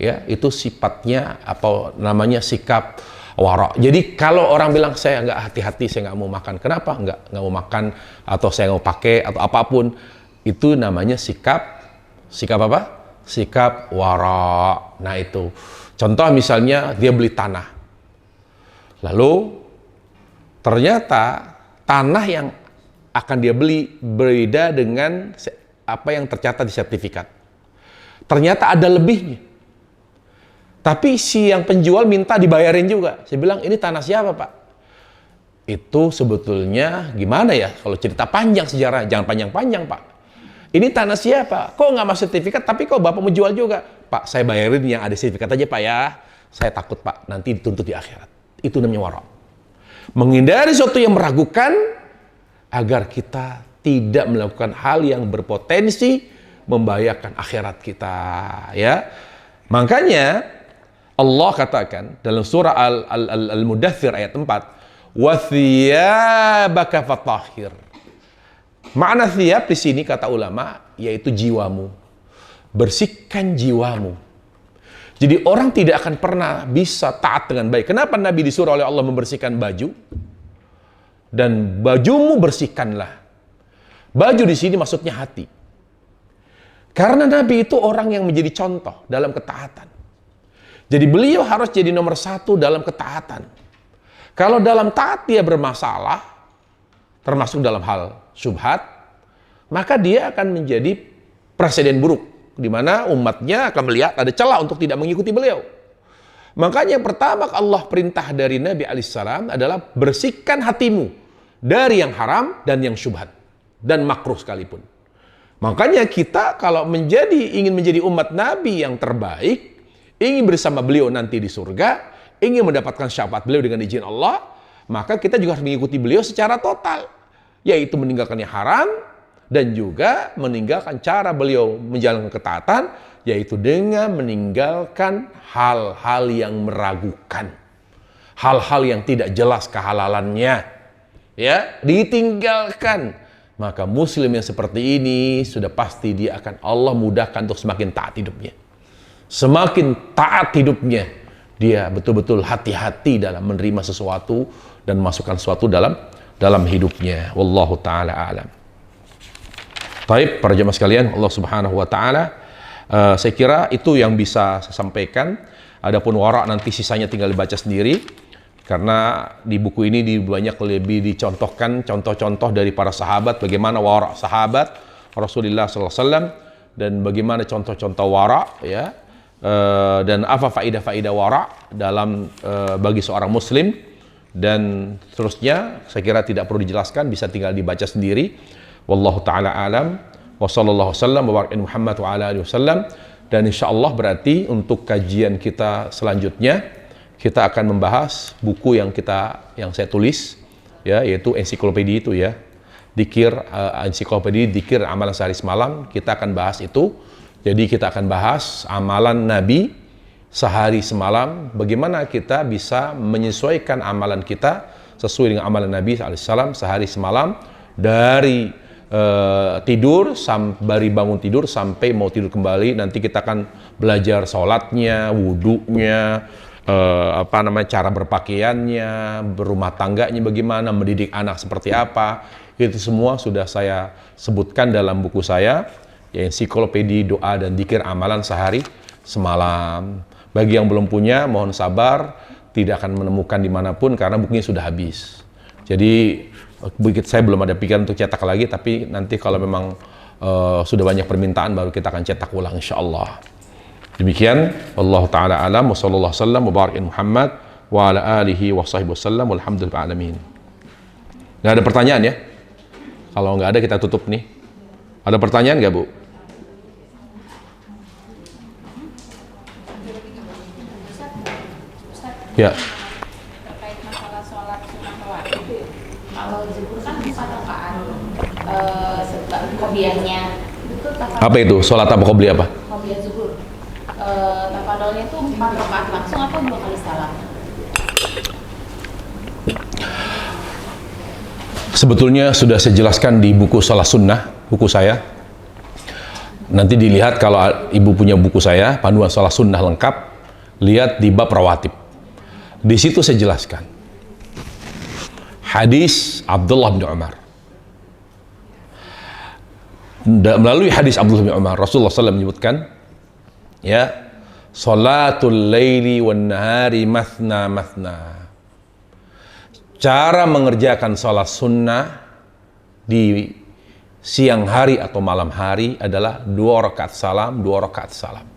Ya, itu sifatnya apa namanya, sikap wara. Jadi kalau orang bilang saya nggak hati-hati, saya nggak mau makan. Kenapa? Nggak mau makan, atau saya nggak mau pakai, atau apapun. Itu namanya sikap apa? Sikap wara. Nah itu. Contoh misalnya dia beli tanah. Lalu ternyata tanah yang akan dia beli berbeda dengan apa yang tercatat di sertifikat. Ternyata ada lebihnya. Tapi si yang penjual minta dibayarin juga. Saya bilang, ini tanah siapa Pak? Itu sebetulnya gimana ya? Kalau cerita panjang sejarah, jangan panjang-panjang Pak. Ini tanah siapa? Kok nggak masuk sertifikat, tapi kok Bapak mau jual juga? Pak, saya bayarin yang ada sertifikat aja Pak ya. Saya takut Pak, nanti dituntut di akhirat. Itu namanya wara. Menghindari sesuatu yang meragukan, agar kita tidak melakukan hal yang berpotensi membahayakan akhirat kita. Ya, makanya Allah katakan dalam surah Al-Mudaththir ayat 4, wa thiyabaka fatahhir. Makna thiyab di sini kata ulama yaitu jiwamu. Bersihkan jiwamu. Jadi orang tidak akan pernah bisa taat dengan baik. Kenapa Nabi disuruh oleh Allah membersihkan baju? Dan bajumu bersihkanlah. Baju di sini maksudnya hati. Karena Nabi itu orang yang menjadi contoh dalam ketaatan. Jadi beliau harus jadi nomor satu dalam ketaatan. Kalau dalam taat dia bermasalah, termasuk dalam hal syubhat, maka dia akan menjadi presiden buruk, di mana umatnya akan melihat ada celah untuk tidak mengikuti beliau. Makanya yang pertama Allah perintah dari Nabi alaihissalam adalah bersihkan hatimu dari yang haram dan yang syubhat dan makruh sekalipun. Makanya kita kalau ingin menjadi umat Nabi yang terbaik, ingin bersama beliau nanti di surga, ingin mendapatkan syafaat beliau dengan izin Allah, maka kita juga harus mengikuti beliau secara total, yaitu meninggalkan yang haram dan juga meninggalkan cara beliau menjalankan ketaatan, yaitu dengan meninggalkan hal-hal yang meragukan, hal-hal yang tidak jelas kehalalannya, ya, ditinggalkan. Maka muslim yang seperti ini sudah pasti dia akan Allah mudahkan untuk semakin taat hidupnya. Semakin taat hidupnya, dia betul-betul hati-hati dalam menerima sesuatu dan masukkan sesuatu dalam hidupnya. Wallahu taala a'lam. Baik, para jemaah sekalian, Allah Subhanahu wa taala, saya kira itu yang bisa saya sampaikan. Adapun wara nanti sisanya tinggal dibaca sendiri. Karena di buku ini banyak lebih dicontohkan contoh-contoh dari para sahabat, bagaimana wara sahabat Rasulullah SAW, dan bagaimana contoh-contoh wara, ya, dan apa faidah-faidah wara dalam bagi seorang muslim, dan seterusnya. Saya kira tidak perlu dijelaskan, bisa tinggal dibaca sendiri. Wallahu ta'ala alam, wa sallallahu wasallam wa baraka Muhammad wa ala alihi wasallam. Dan insyaallah berarti untuk kajian kita selanjutnya kita akan membahas buku yang saya tulis, ya, yaitu ensiklopedia itu, ya, Dzikir, ensiklopedia Dzikir Amalan Sehari Semalam. Kita akan bahas itu. Jadi kita akan bahas amalan Nabi sehari semalam, bagaimana kita bisa menyesuaikan amalan kita sesuai dengan amalan Nabi SAW sehari semalam, dari tidur sampai bangun tidur sampai mau tidur kembali. Nanti kita akan belajar sholatnya, wudhunya, cara berpakaiannya, berumah tangganya bagaimana, mendidik anak seperti apa. Itu semua sudah saya sebutkan dalam buku saya, ya, ensiklopedia doa dan dzikir amalan sehari semalam. Bagi yang belum punya, mohon sabar, tidak akan menemukan dimanapun karena bukunya sudah habis. Jadi saya belum ada pikiran untuk cetak lagi, tapi nanti kalau memang sudah banyak permintaan baru kita akan cetak ulang insyaallah. Demikian, Allah Ta'ala alam, wa sallallahu wasallam wa barik Muhammad wa ala alihi wa sahbihi wasallam walhamdulillah alamin. Nggak ada pertanyaan, ya? Kalau nggak ada kita tutup nih. Ada pertanyaan nggak, Bu? Ya. Terkait masalah sholat sunnah rawatib, kalau zuhur kan 4 rakaat, qobliyahnya itu Apa itu? Sholat apa qobliyah apa? qobliyah zuhur. Tafadolnya itu 4 rakaat langsung atau 2 kali salam? Sebetulnya sudah saya jelaskan di buku Shalah Sunnah, buku saya. Nanti dilihat kalau ibu punya buku saya, Panduan Shalah Sunnah lengkap, lihat di bab rawatib. Di situ saya jelaskan hadis Abdullah bin Umar. Melalui hadis Abdullah bin Umar, Rasulullah SAW menyebutkan, ya, salatul laili wan nahari mathna mathna. Cara mengerjakan salat sunnah di siang hari atau malam hari adalah 2 rakaat salam, 2 rakaat salam.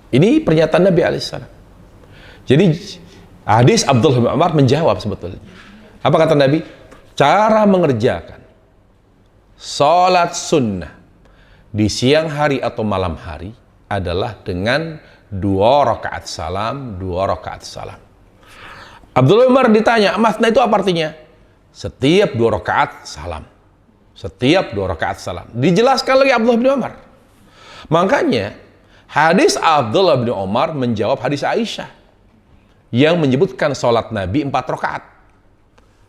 Ini pernyataan Nabi alaihissalam. Jadi hadis Abdullah bin Umar menjawab sebetulnya. Apa kata Nabi? Cara mengerjakan salat sunnah di siang hari atau malam hari adalah dengan 2 rakaat salam, 2 rakaat salam. Abdullah bin Umar ditanya, masna itu apa artinya? Setiap 2 rakaat salam. Setiap 2 rakaat salam. Dijelaskan lagi Abdullah bin Umar. Makanya hadis Abdullah bin Umar menjawab hadis Aisyah yang menyebutkan sholat Nabi 4 rakaat.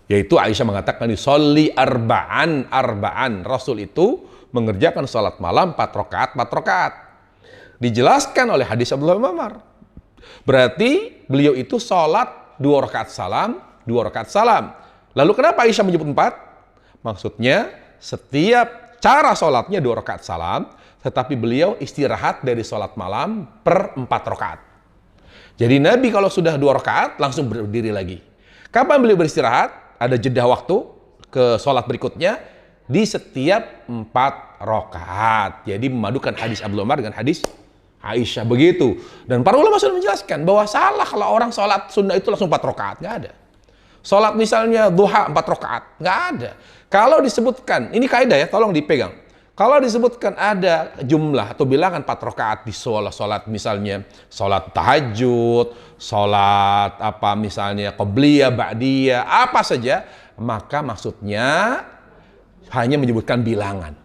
Yaitu Aisyah mengatakan, sholli arba'an arba'an. Rasul itu mengerjakan sholat malam 4 rakaat 4 rakaat. Dijelaskan oleh hadis Abdullah bin Umar. Berarti beliau itu sholat 2 rakaat salam, 2 rakaat salam. Lalu kenapa Aisyah menyebut 4? Maksudnya setiap cara sholatnya 2 rakaat salam, tetapi beliau istirahat dari sholat malam per 4 rakaat. Jadi Nabi kalau sudah 2 rakaat langsung berdiri lagi. Kapan beliau beristirahat? Ada jeda waktu ke sholat berikutnya di setiap 4 rakaat. Jadi memadukan hadis Abdullah Umar dengan hadis Aisyah begitu. Dan para ulama sudah menjelaskan bahwa salah kalau orang sholat sunnah itu langsung 4 rakaat. Nggak ada. Sholat misalnya duha 4 rakaat. Nggak ada. Kalau disebutkan, ini kaidah ya, tolong dipegang. Kalau disebutkan ada jumlah atau bilangan 4 rakaat di sholat misalnya sholat tahajud, sholat apa misalnya qobliyah, ba'diyah, apa saja, maka maksudnya hanya menyebutkan bilangan.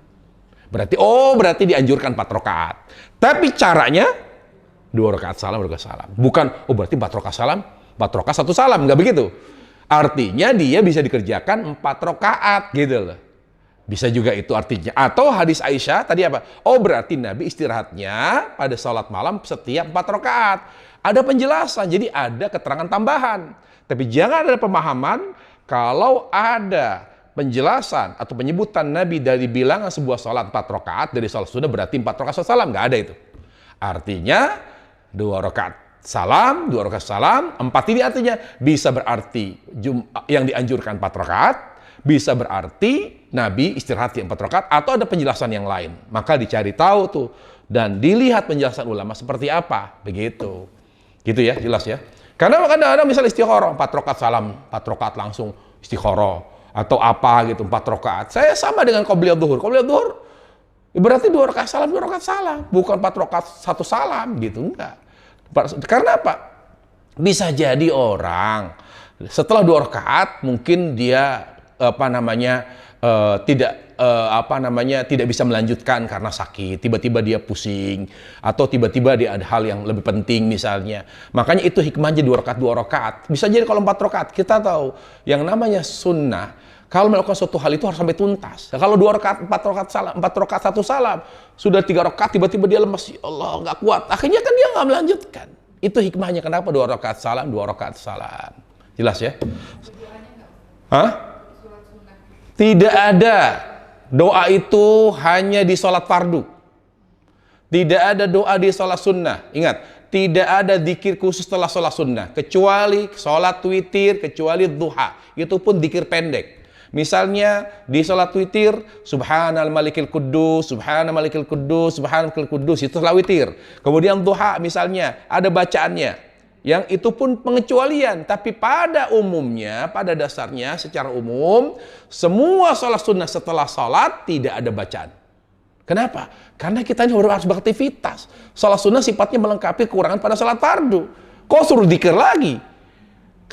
Berarti dianjurkan 4 rakaat. Tapi caranya 2 rakaat salam, 2 rakaat salam. Bukan, berarti 4 rakaat salam, 4 rakaat 1 salam, nggak begitu. Artinya dia bisa dikerjakan 4 rakaat gitu loh. Bisa juga itu artinya. Atau hadis Aisyah tadi apa? Berarti Nabi istirahatnya pada sholat malam setiap 4 rakaat. Ada penjelasan, jadi ada keterangan tambahan. Tapi jangan ada pemahaman kalau ada penjelasan atau penyebutan Nabi dari bilangan sebuah sholat 4 rakaat dari sholat sunnah berarti 4 rakaat sholat salam. Nggak ada itu. Artinya 2 rakaat salam, 2 rakaat salam. 4 ini artinya bisa berarti yang dianjurkan 4 rakaat, bisa berarti Nabi istirahat di 4 rakaat, atau ada penjelasan yang lain. Maka dicari tahu tuh dan dilihat penjelasan ulama seperti apa, begitu. Gitu ya, jelas ya. Karena kadang-kadang misalnya istikharah 4 rakaat salam, 4 rakaat langsung istikharah atau apa gitu 4 rakaat. Saya sama dengan qobliyah zuhur. Qobliyah zuhur berarti 2 rakaat salam, 2 rakaat salam, bukan 4 rakaat 1 salam gitu, enggak. Karena apa? Bisa jadi orang setelah 2 rakaat mungkin dia tidak bisa melanjutkan karena sakit, tiba-tiba dia pusing, atau tiba-tiba dia ada hal yang lebih penting misalnya. Makanya itu hikmahnya 2 rakaat. Bisa jadi kalau 4 rakaat, kita tahu yang namanya sunnah, kalau melakukan suatu hal itu harus sampai tuntas. Nah, kalau 2 rakaat, 4 rakaat salam, 4 rakaat 1 salam, sudah 3 rakaat tiba-tiba dia lemas, ya Allah nggak kuat. Akhirnya kan dia nggak melanjutkan. Itu hikmahnya kenapa 2 rakaat salam, 2 rakaat salam. Jelas ya? Hah? Tidak ada. Doa itu hanya di sholat fardu. Tidak ada doa di sholat sunnah. Ingat, tidak ada zikir khusus setelah sholat sunnah. Kecuali sholat witir, kecuali duha. Itu pun zikir pendek. Misalnya di sholat witir, Subhanal Malikil Quddus, Subhanal Malikil Quddus, Subhanal Malikil Quddus, itu sholat witir. Kemudian duha misalnya, ada bacaannya. Yang itu pun pengecualian, tapi pada umumnya, pada dasarnya secara umum, semua sholat sunnah setelah sholat tidak ada bacaan. Kenapa? Karena kita ini harus beraktivitas. Sholat sunnah sifatnya melengkapi kekurangan pada sholat fardu. Kok suruh dzikir lagi?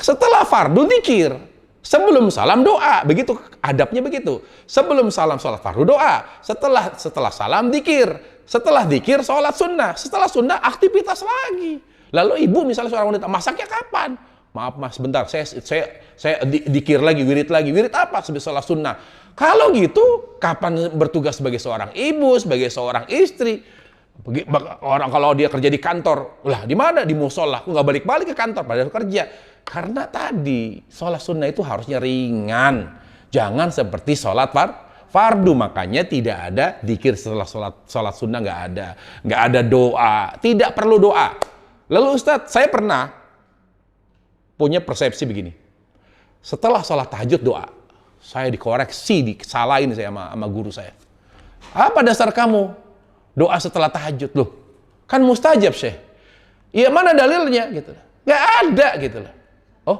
Setelah fardu dzikir, sebelum salam doa, begitu adabnya begitu. Sebelum salam sholat fardu doa, setelah salam dzikir, setelah dzikir sholat sunnah, setelah sunnah aktivitas lagi. Lalu ibu misalnya seorang wanita, masaknya kapan? Maaf mas, sebentar, saya dikir lagi, wirid lagi. Wirid apa? Sebagai sholat sunnah. Kalau gitu, kapan bertugas sebagai seorang ibu, sebagai seorang istri? Orang kalau dia kerja di kantor, lah di mana? Di musola. Aku nggak balik-balik ke kantor, padahal kerja. Karena tadi, sholat sunnah itu harusnya ringan. Jangan seperti sholat fardu. Makanya tidak ada zikir setelah sholat sunnah, nggak ada. Nggak ada doa. Tidak perlu doa. Lalu Ustadz, saya pernah punya persepsi begini. Setelah sholat tahajud doa, saya dikoreksi, disalahin saya sama guru saya. Apa dasar kamu doa setelah tahajud? Loh, kan mustajab Syekh. Iya, mana dalilnya? Gitu. Gak ada gitu loh. Oh,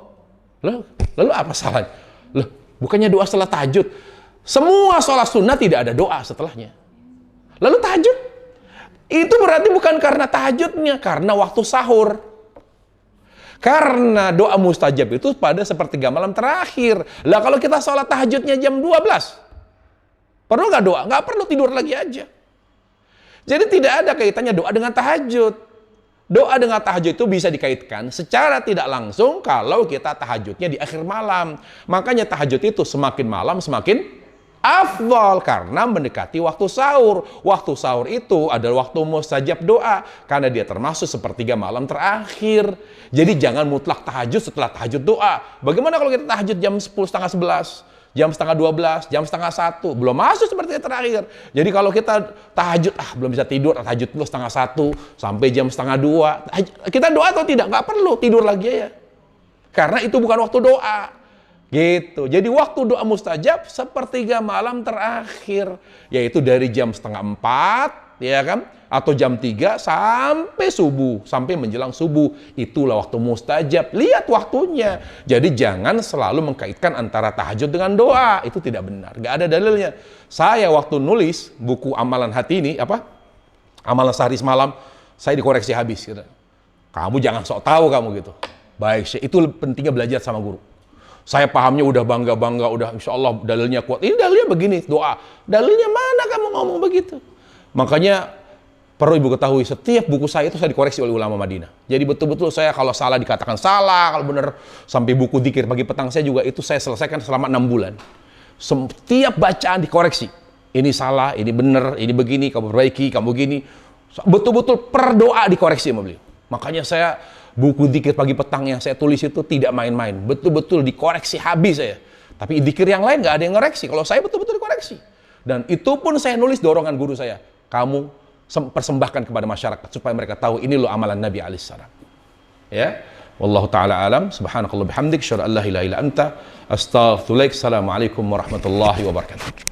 lalu apa salahnya? Loh, bukannya doa setelah tahajud. Semua sholat sunnah tidak ada doa setelahnya. Lalu tahajud? Itu berarti bukan karena tahajudnya, karena waktu sahur. Karena doa mustajab itu pada sepertiga malam terakhir. Lah kalau kita sholat tahajudnya jam 12, perlu nggak doa? Nggak perlu, tidur lagi aja. Jadi tidak ada kaitannya doa dengan tahajud. Doa dengan tahajud itu bisa dikaitkan secara tidak langsung kalau kita tahajudnya di akhir malam. Makanya tahajud itu semakin malam semakin afdal karena mendekati waktu sahur. Waktu sahur itu adalah waktu mustajab doa karena dia termasuk sepertiga malam terakhir. Jadi jangan mutlak tahajud setelah tahajud doa. Bagaimana kalau kita tahajud jam 10, setengah 11, jam setengah 12, jam setengah 1, belum masuk seperti yang terakhir. Jadi kalau kita tahajud, belum bisa tidur, tahajud dulu setengah 1 sampai jam setengah 2. Kita doa atau tidak? Nggak perlu, tidur lagi ya. Karena itu bukan waktu doa. Gitu. Jadi waktu doa mustajab sepertiga malam terakhir, yaitu dari jam setengah 4, ya kan? Atau jam 3 sampai subuh, sampai menjelang subuh. Itulah waktu mustajab. Lihat waktunya. Jadi jangan selalu mengkaitkan antara tahajud dengan doa. Itu tidak benar. Gak ada dalilnya. Saya waktu nulis buku amalan hati ini, amalan sehari semalam, saya dikoreksi habis. Gitu. Kamu jangan sok tahu kamu gitu. Baik, itu pentingnya belajar sama guru. Saya pahamnya udah bangga-bangga, udah insya Allah dalilnya kuat. Ini dalilnya begini, doa. Dalilnya mana kamu ngomong begitu? Makanya perlu ibu ketahui, setiap buku saya itu saya dikoreksi oleh ulama Madinah. Jadi betul-betul saya kalau salah dikatakan salah, kalau benar sampai buku dzikir pagi petang saya juga itu saya selesaikan selama 6 bulan. Setiap bacaan dikoreksi. Ini salah, ini benar, ini begini, kamu perbaiki, kamu gini. Betul-betul per doa dikoreksi sama beliau. Makanya saya buku dzikir pagi petang yang saya tulis itu tidak main-main. Betul-betul dikoreksi habis saya. Tapi dzikir yang lain nggak ada yang ngoreksi. Kalau saya betul-betul dikoreksi. Dan itu pun saya nulis dorongan guru saya. Kamu persembahkan kepada masyarakat supaya mereka tahu ini loh amalan Nabi alaihissalam. Ya. Wallahu taala alam. Subhanakallah bihamdik, asyhadu an la ilaha illa anta, astaghfiruka. Assalamualaikum warahmatullahi wabarakatuh.